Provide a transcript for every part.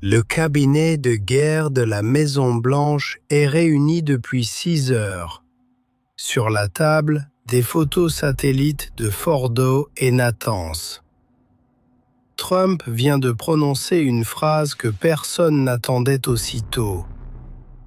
Le cabinet de guerre de la Maison-Blanche est réuni depuis 6 heures. Sur la table, des photos satellites de Fordo et Natanz. Trump vient de prononcer une phrase que personne n'attendait aussitôt.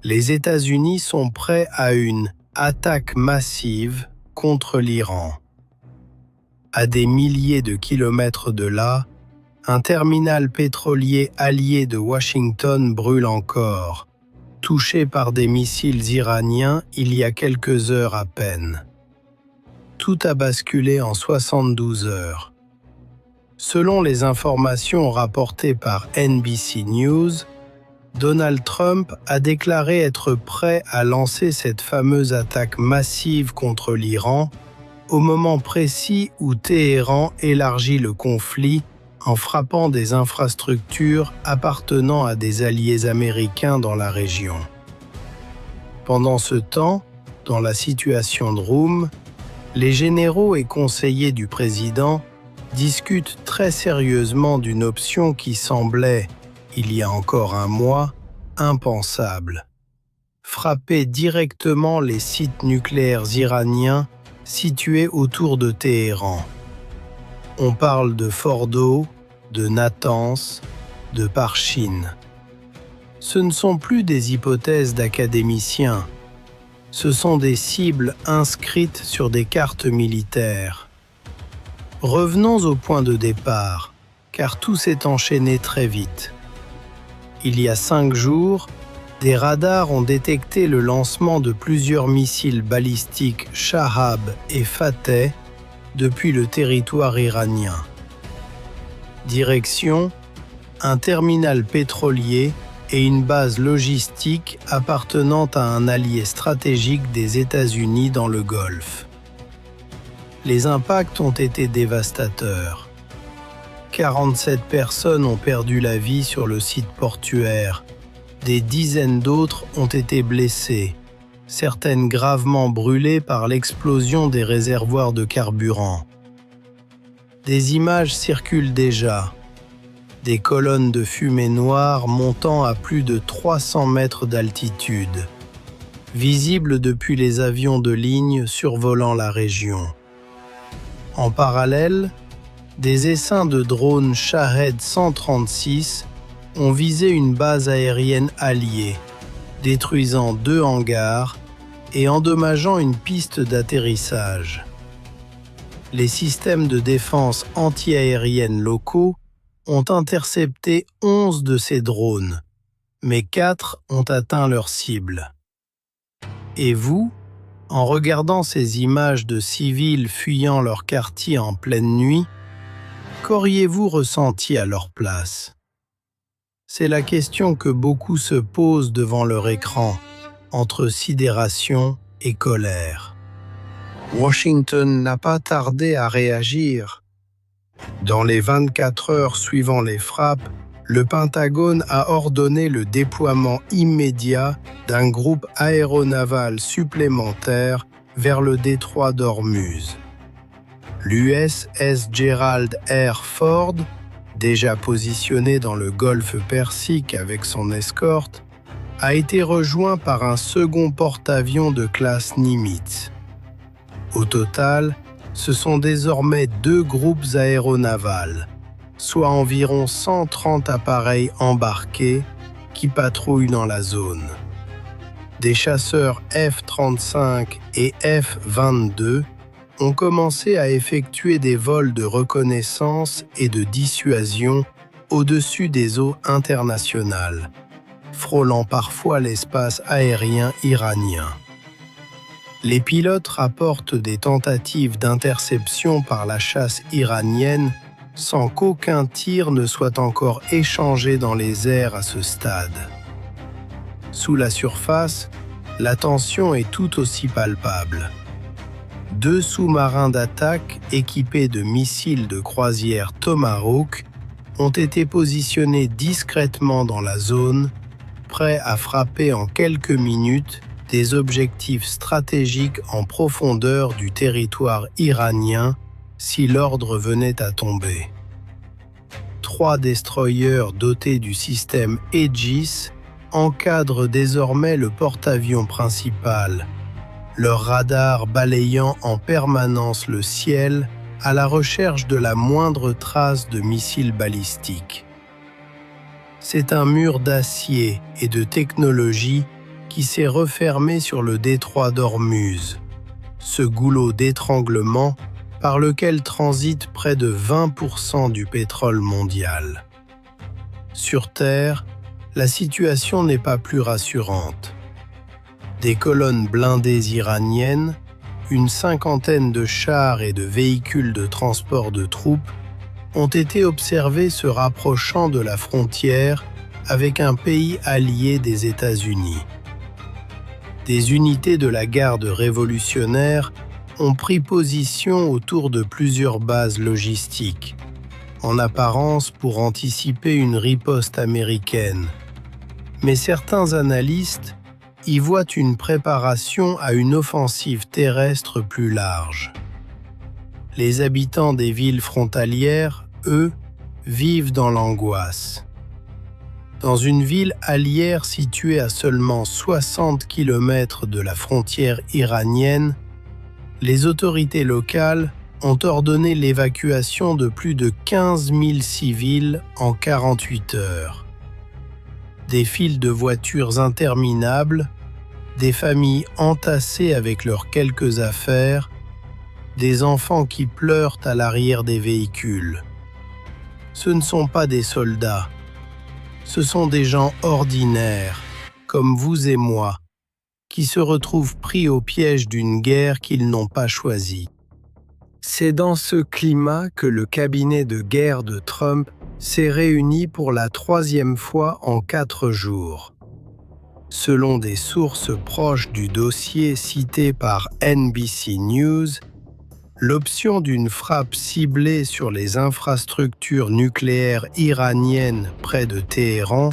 Les États-Unis sont prêts à une attaque massive contre l'Iran. À des milliers de kilomètres de là, un terminal pétrolier allié de Washington brûle encore, touché par des missiles iraniens il y a quelques heures à peine. Tout a basculé en 72 heures. Selon les informations rapportées par NBC News, Donald Trump a déclaré être prêt à lancer cette fameuse attaque massive contre l'Iran au moment précis où Téhéran élargit le conflit en frappant des infrastructures appartenant à des alliés américains dans la région. Pendant ce temps, dans la situation de Roum, les généraux et conseillers du président discutent très sérieusement d'une option qui semblait, il y a encore un mois, impensable. Frapper directement les sites nucléaires iraniens situés autour de Téhéran. On parle de Fordo, de Natanz, de Parchin. Ce ne sont plus des hypothèses d'académiciens. Ce sont des cibles inscrites sur des cartes militaires. Revenons au point de départ, car tout s'est enchaîné très vite. Il y a 5 jours, des radars ont détecté le lancement de plusieurs missiles balistiques Shahab et Fateh depuis le territoire iranien. Direction, un terminal pétrolier et une base logistique appartenant à un allié stratégique des États-Unis dans le Golfe. Les impacts ont été dévastateurs. 47 personnes ont perdu la vie sur le site portuaire. Des dizaines d'autres ont été blessées, certaines gravement brûlées par l'explosion des réservoirs de carburant. Des images circulent déjà. Des colonnes de fumée noire montant à plus de 300 mètres d'altitude, visibles depuis les avions de ligne survolant la région. En parallèle, des essaims de drones Shahed 136 ont visé une base aérienne alliée, détruisant 2 hangars et endommageant une piste d'atterrissage. Les systèmes de défense antiaérienne locaux ont intercepté 11 de ces drones, mais 4 ont atteint leur cible. Et vous, en regardant ces images de civils fuyant leur quartier en pleine nuit, qu'auriez-vous ressenti à leur place? C'est la question que beaucoup se posent devant leur écran, entre sidération et colère. Washington n'a pas tardé à réagir. Dans les 24 heures suivant les frappes, le Pentagone a ordonné le déploiement immédiat d'un groupe aéronaval supplémentaire vers le détroit d'Ormuz. L'USS Gerald R. Ford, déjà positionné dans le golfe Persique avec son escorte, a été rejoint par un second porte-avions de classe Nimitz. Au total, ce sont désormais 2 groupes aéronavals, soit environ 130 appareils embarqués qui patrouillent dans la zone. Des chasseurs F-35 et F-22 ont commencé à effectuer des vols de reconnaissance et de dissuasion au-dessus des eaux internationales, frôlant parfois l'espace aérien iranien. Les pilotes rapportent des tentatives d'interception par la chasse iranienne sans qu'aucun tir ne soit encore échangé dans les airs à ce stade. Sous la surface, la tension est tout aussi palpable. 2 sous-marins d'attaque équipés de missiles de croisière Tomahawk ont été positionnés discrètement dans la zone, prêts à frapper en quelques minutes des objectifs stratégiques en profondeur du territoire iranien si l'ordre venait à tomber. 3 destroyers dotés du système Aegis encadrent désormais le porte-avions principal, leur radar balayant en permanence le ciel à la recherche de la moindre trace de missiles balistiques. C'est un mur d'acier et de technologie qui s'est refermé sur le détroit d'Ormuz, ce goulot d'étranglement par lequel transite près de 20% du pétrole mondial. Sur Terre, la situation n'est pas plus rassurante. Des colonnes blindées iraniennes, une cinquantaine de chars et de véhicules de transport de troupes ont été observés se rapprochant de la frontière avec un pays allié des États-Unis. Des unités de la garde révolutionnaire ont pris position autour de plusieurs bases logistiques, en apparence pour anticiper une riposte américaine. Mais certains analystes y voient une préparation à une offensive terrestre plus large. Les habitants des villes frontalières, eux, vivent dans l'angoisse. Dans une ville allière située à seulement 60 km de la frontière iranienne, les autorités locales ont ordonné l'évacuation de plus de 15 000 civils en 48 heures. Des files de voitures interminables, des familles entassées avec leurs quelques affaires, des enfants qui pleurent à l'arrière des véhicules. Ce ne sont pas des soldats, ce sont des gens ordinaires, comme vous et moi, qui se retrouvent pris au piège d'une guerre qu'ils n'ont pas choisie. C'est dans ce climat que le cabinet de guerre de Trump s'est réuni pour la 3e fois en 4 jours. Selon des sources proches du dossier cité par NBC News, l'option d'une frappe ciblée sur les infrastructures nucléaires iraniennes près de Téhéran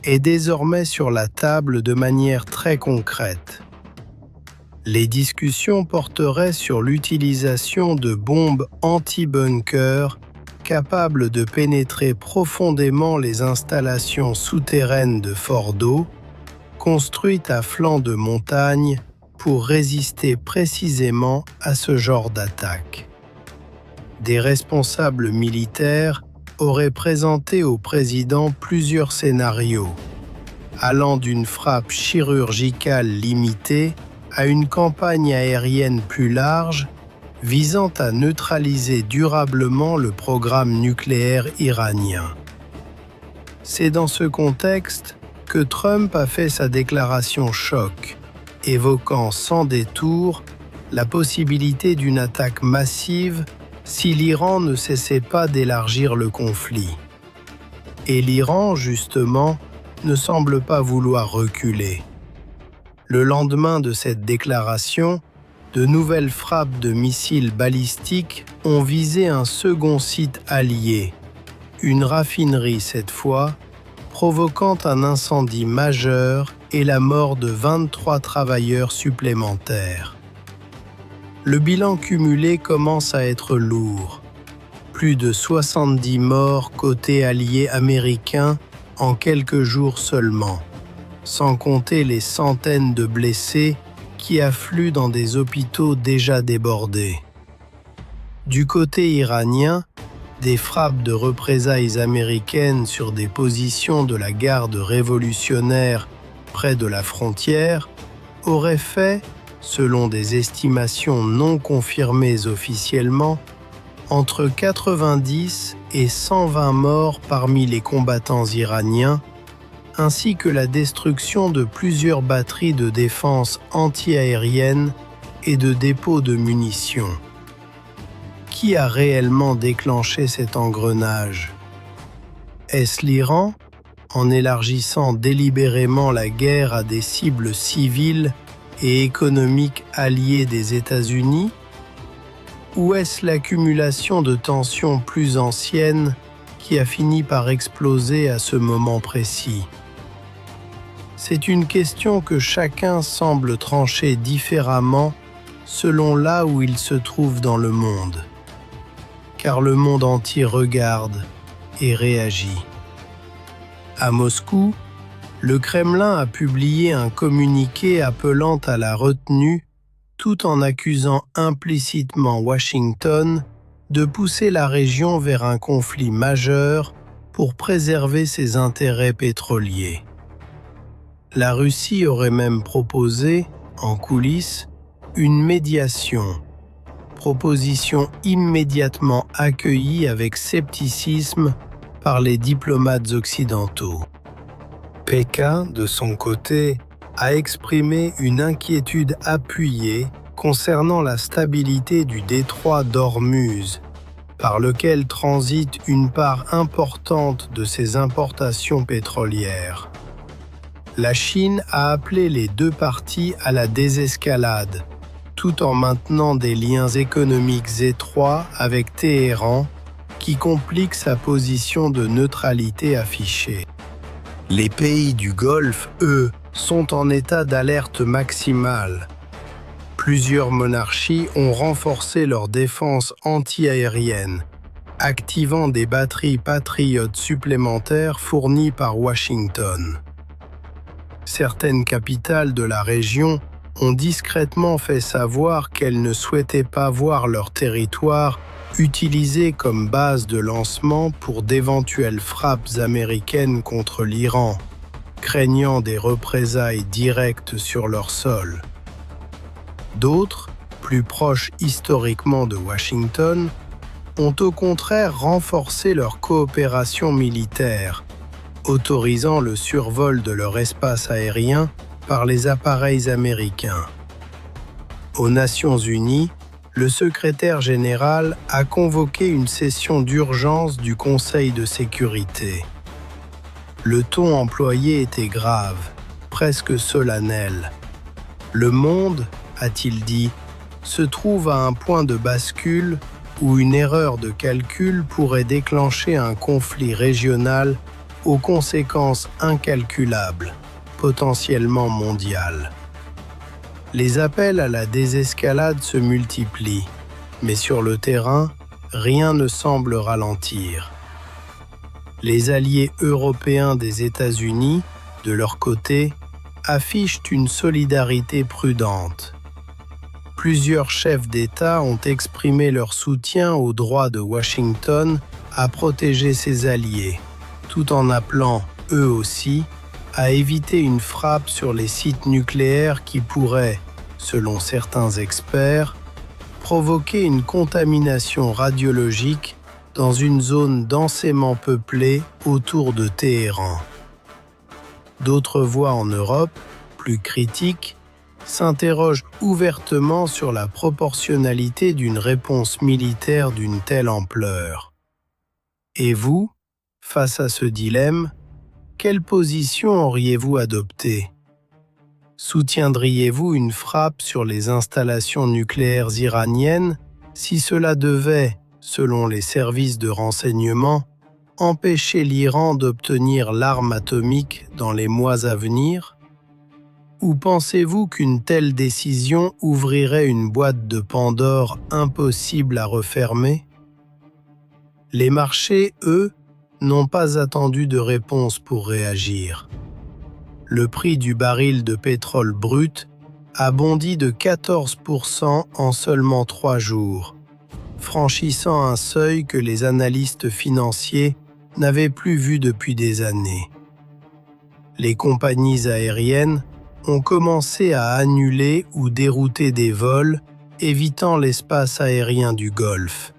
est désormais sur la table de manière très concrète. Les discussions porteraient sur l'utilisation de bombes anti-bunker capables de pénétrer profondément les installations souterraines de Fordo, construites à flanc de montagne pour résister précisément à ce genre d'attaque. Des responsables militaires auraient présenté au président plusieurs scénarios, allant d'une frappe chirurgicale limitée à une campagne aérienne plus large visant à neutraliser durablement le programme nucléaire iranien. C'est dans ce contexte que Trump a fait sa déclaration choc, évoquant sans détour la possibilité d'une attaque massive si l'Iran ne cessait pas d'élargir le conflit. Et l'Iran, justement, ne semble pas vouloir reculer. Le lendemain de cette déclaration, de nouvelles frappes de missiles balistiques ont visé un second site allié, une raffinerie cette fois, provoquant un incendie majeur et la mort de 23 travailleurs supplémentaires. Le bilan cumulé commence à être lourd. Plus de 70 morts côté allié américain en quelques jours seulement, sans compter les centaines de blessés qui affluent dans des hôpitaux déjà débordés. Du côté iranien, des frappes de représailles américaines sur des positions de la garde révolutionnaire près de la frontière auraient fait, selon des estimations non confirmées officiellement, entre 90 et 120 morts parmi les combattants iraniens, ainsi que la destruction de plusieurs batteries de défense anti-aérienne et de dépôts de munitions. Qui a réellement déclenché cet engrenage? Est-ce l'Iran, en élargissant délibérément la guerre à des cibles civiles et économiques alliées des États-Unis? Ou est-ce l'accumulation de tensions plus anciennes qui a fini par exploser à ce moment précis? C'est une question que chacun semble trancher différemment selon là où il se trouve dans le monde. Car le monde entier regarde et réagit. À Moscou, le Kremlin a publié un communiqué appelant à la retenue tout en accusant implicitement Washington de pousser la région vers un conflit majeur pour préserver ses intérêts pétroliers. La Russie aurait même proposé, en coulisses, une médiation, proposition immédiatement accueillie avec scepticisme par les diplomates occidentaux. Pékin, de son côté, a exprimé une inquiétude appuyée concernant la stabilité du détroit d'Ormuz, par lequel transite une part importante de ses importations pétrolières. La Chine a appelé les deux parties à la désescalade, tout en maintenant des liens économiques étroits avec Téhéran, qui compliquent sa position de neutralité affichée. Les pays du Golfe, eux, sont en état d'alerte maximale. Plusieurs monarchies ont renforcé leur défense anti-aérienne, activant des batteries patriotes supplémentaires fournies par Washington. Certaines capitales de la région ont discrètement fait savoir qu'elles ne souhaitaient pas voir leur territoire utilisé comme base de lancement pour d'éventuelles frappes américaines contre l'Iran, craignant des représailles directes sur leur sol. D'autres, plus proches historiquement de Washington, ont au contraire renforcé leur coopération militaire, autorisant le survol de leur espace aérien par les appareils américains. Aux Nations Unies, le secrétaire général a convoqué une session d'urgence du Conseil de sécurité. Le ton employé était grave, presque solennel. Le monde, a-t-il dit, se trouve à un point de bascule où une erreur de calcul pourrait déclencher un conflit régional aux conséquences incalculables, potentiellement mondiales. Les appels à la désescalade se multiplient, mais sur le terrain, rien ne semble ralentir. Les alliés européens des États-Unis, de leur côté, affichent une solidarité prudente. Plusieurs chefs d'État ont exprimé leur soutien au droit de Washington à protéger ses alliés, tout en appelant, eux aussi, à éviter une frappe sur les sites nucléaires qui pourrait, selon certains experts, provoquer une contamination radiologique dans une zone densément peuplée autour de Téhéran. D'autres voix en Europe, plus critiques, s'interrogent ouvertement sur la proportionnalité d'une réponse militaire d'une telle ampleur. Et vous, face à ce dilemme, quelle position auriez-vous adoptée ? Soutiendriez-vous une frappe sur les installations nucléaires iraniennes si cela devait, selon les services de renseignement, empêcher l'Iran d'obtenir l'arme atomique dans les mois à venir ? Ou pensez-vous qu'une telle décision ouvrirait une boîte de Pandore impossible à refermer ? Les marchés, eux, n'ont pas attendu de réponse pour réagir. Le prix du baril de pétrole brut a bondi de 14% en seulement 3 jours, franchissant un seuil que les analystes financiers n'avaient plus vu depuis des années. Les compagnies aériennes ont commencé à annuler ou dérouter des vols, évitant l'espace aérien du Golfe,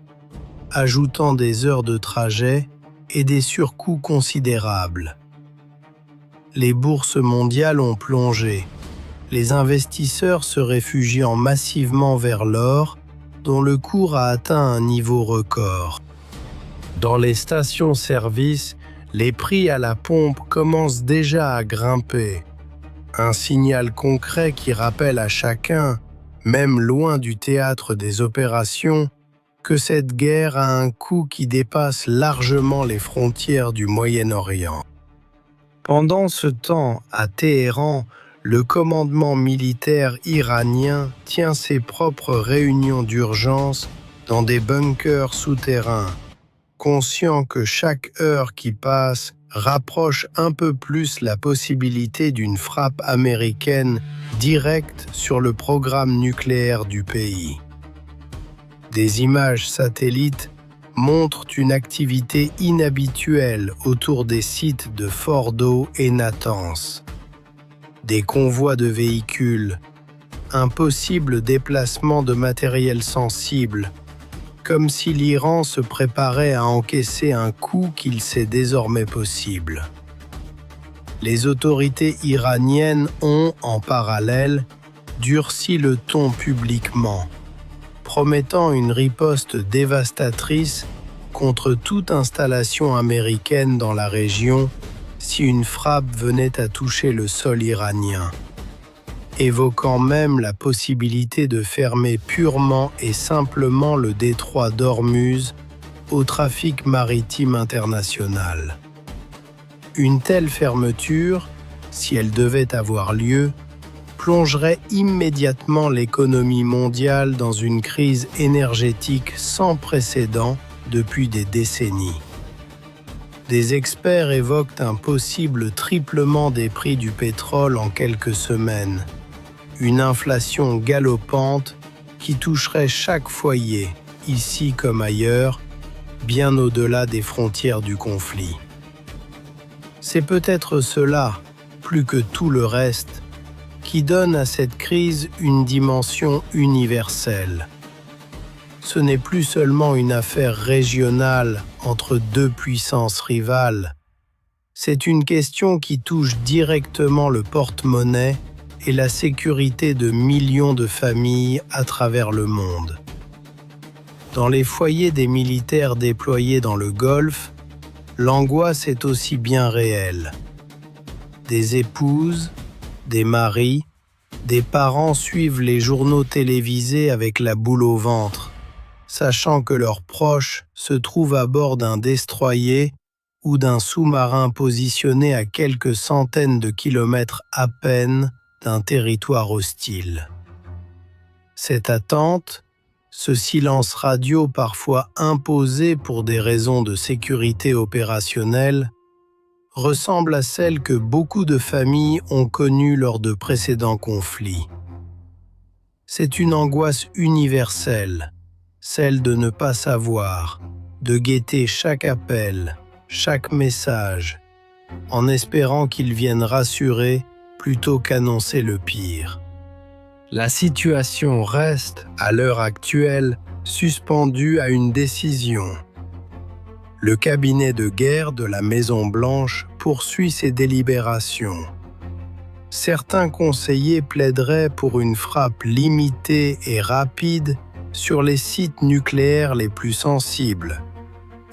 ajoutant des heures de trajet et des surcoûts considérables. Les bourses mondiales ont plongé, les investisseurs se réfugiant massivement vers l'or, dont le cours a atteint un niveau record. Dans les stations-service, les prix à la pompe commencent déjà à grimper. Un signal concret qui rappelle à chacun, même loin du théâtre des opérations, que cette guerre a un coût qui dépasse largement les frontières du Moyen-Orient. Pendant ce temps, à Téhéran, le commandement militaire iranien tient ses propres réunions d'urgence dans des bunkers souterrains, conscient que chaque heure qui passe rapproche un peu plus la possibilité d'une frappe américaine directe sur le programme nucléaire du pays. Des images satellites montrent une activité inhabituelle autour des sites de Fordo et Natanz. Des convois de véhicules, un possible déplacement de matériel sensible, comme si l'Iran se préparait à encaisser un coup qu'il sait désormais possible. Les autorités iraniennes ont, en parallèle, durci le ton publiquement, promettant une riposte dévastatrice contre toute installation américaine dans la région si une frappe venait à toucher le sol iranien, évoquant même la possibilité de fermer purement et simplement le détroit d'Ormuz au trafic maritime international. Une telle fermeture, si elle devait avoir lieu, plongerait immédiatement l'économie mondiale dans une crise énergétique sans précédent depuis des décennies. Des experts évoquent un possible triplement des prix du pétrole en quelques semaines, une inflation galopante qui toucherait chaque foyer, ici comme ailleurs, bien au-delà des frontières du conflit. C'est peut-être cela, plus que tout le reste, qui donne à cette crise une dimension universelle. Ce n'est plus seulement une affaire régionale entre deux puissances rivales, c'est une question qui touche directement le porte-monnaie et la sécurité de millions de familles à travers le monde. Dans les foyers des militaires déployés dans le Golfe, l'angoisse est aussi bien réelle. Des épouses, des maris, des parents suivent les journaux télévisés avec la boule au ventre, sachant que leurs proches se trouvent à bord d'un destroyer ou d'un sous-marin positionné à quelques centaines de kilomètres à peine d'un territoire hostile. Cette attente, ce silence radio parfois imposé pour des raisons de sécurité opérationnelle, ressemble à celle que beaucoup de familles ont connue lors de précédents conflits. C'est une angoisse universelle, celle de ne pas savoir, de guetter chaque appel, chaque message, en espérant qu'ils viennent rassurer plutôt qu'annoncer le pire. La situation reste, à l'heure actuelle, suspendue à une décision. Le cabinet de guerre de la Maison-Blanche poursuit ses délibérations. Certains conseillers plaideraient pour une frappe limitée et rapide sur les sites nucléaires les plus sensibles,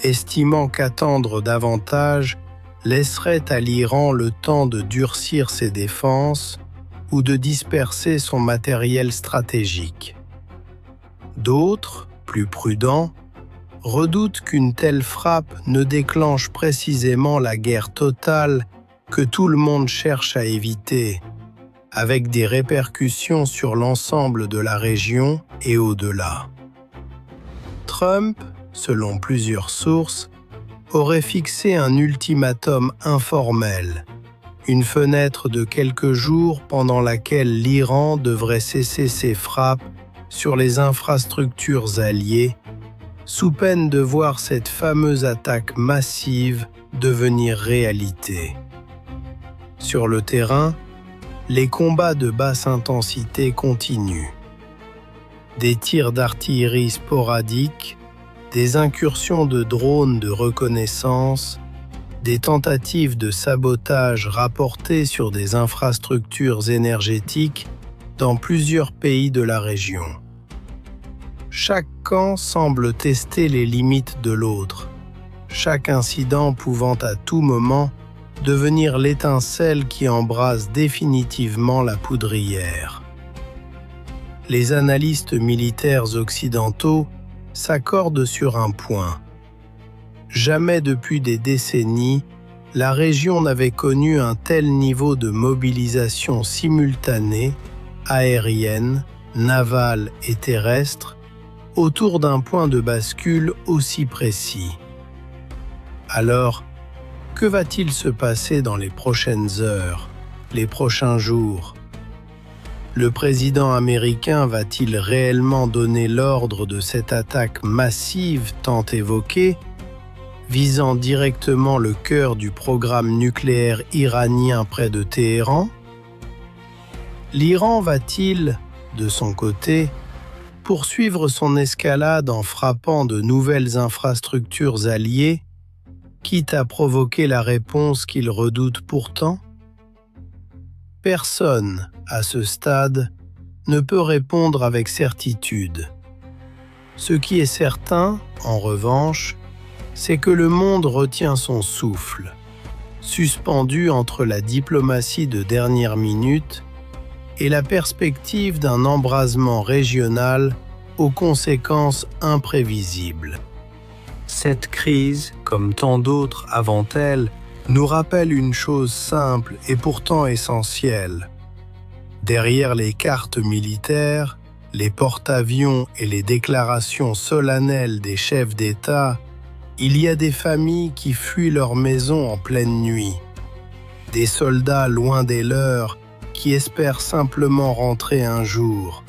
estimant qu'attendre davantage laisserait à l'Iran le temps de durcir ses défenses ou de disperser son matériel stratégique. D'autres, plus prudents, redoutent qu'une telle frappe ne déclenche précisément la guerre totale que tout le monde cherche à éviter, avec des répercussions sur l'ensemble de la région et au-delà. Trump, selon plusieurs sources, aurait fixé un ultimatum informel, une fenêtre de quelques jours pendant laquelle l'Iran devrait cesser ses frappes sur les infrastructures alliées, sous peine de voir cette fameuse attaque massive devenir réalité. Sur le terrain, les combats de basse intensité continuent. Des tirs d'artillerie sporadiques, des incursions de drones de reconnaissance, des tentatives de sabotage rapportées sur des infrastructures énergétiques dans plusieurs pays de la région. Chaque camp semble tester les limites de l'autre, chaque incident pouvant à tout moment devenir l'étincelle qui embrase définitivement la poudrière. Les analystes militaires occidentaux s'accordent sur un point. Jamais depuis des décennies, la région n'avait connu un tel niveau de mobilisation simultanée, aérienne, navale et terrestre, autour d'un point de bascule aussi précis. Alors, que va-t-il se passer dans les prochaines heures, les prochains jours? Le président américain va-t-il réellement donner l'ordre de cette attaque massive tant évoquée, visant directement le cœur du programme nucléaire iranien près de Téhéran? L'Iran va-t-il, de son côté, poursuivre son escalade en frappant de nouvelles infrastructures alliées, quitte à provoquer la réponse qu'il redoute pourtant? Personne, à ce stade, ne peut répondre avec certitude. Ce qui est certain, en revanche, c'est que le monde retient son souffle, suspendu entre la diplomatie de dernière minute et la perspective d'un embrasement régional aux conséquences imprévisibles. Cette crise, comme tant d'autres avant elle, nous rappelle une chose simple et pourtant essentielle. Derrière les cartes militaires, les porte-avions et les déclarations solennelles des chefs d'État, il y a des familles qui fuient leur maison en pleine nuit, des soldats loin des leurs qui espèrent simplement rentrer un jour,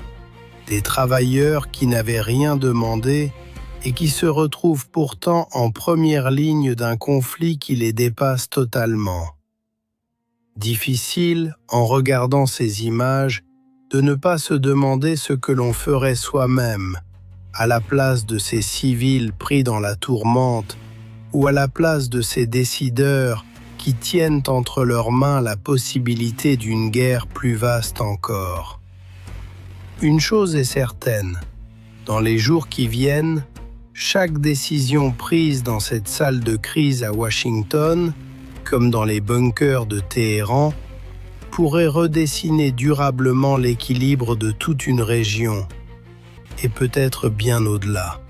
des travailleurs qui n'avaient rien demandé et qui se retrouvent pourtant en première ligne d'un conflit qui les dépasse totalement. Difficile, en regardant ces images, de ne pas se demander ce que l'on ferait soi-même, à la place de ces civils pris dans la tourmente, ou à la place de ces décideurs qui tiennent entre leurs mains la possibilité d'une guerre plus vaste encore. Une chose est certaine, dans les jours qui viennent, chaque décision prise dans cette salle de crise à Washington, comme dans les bunkers de Téhéran, pourrait redessiner durablement l'équilibre de toute une région, et peut-être bien au-delà.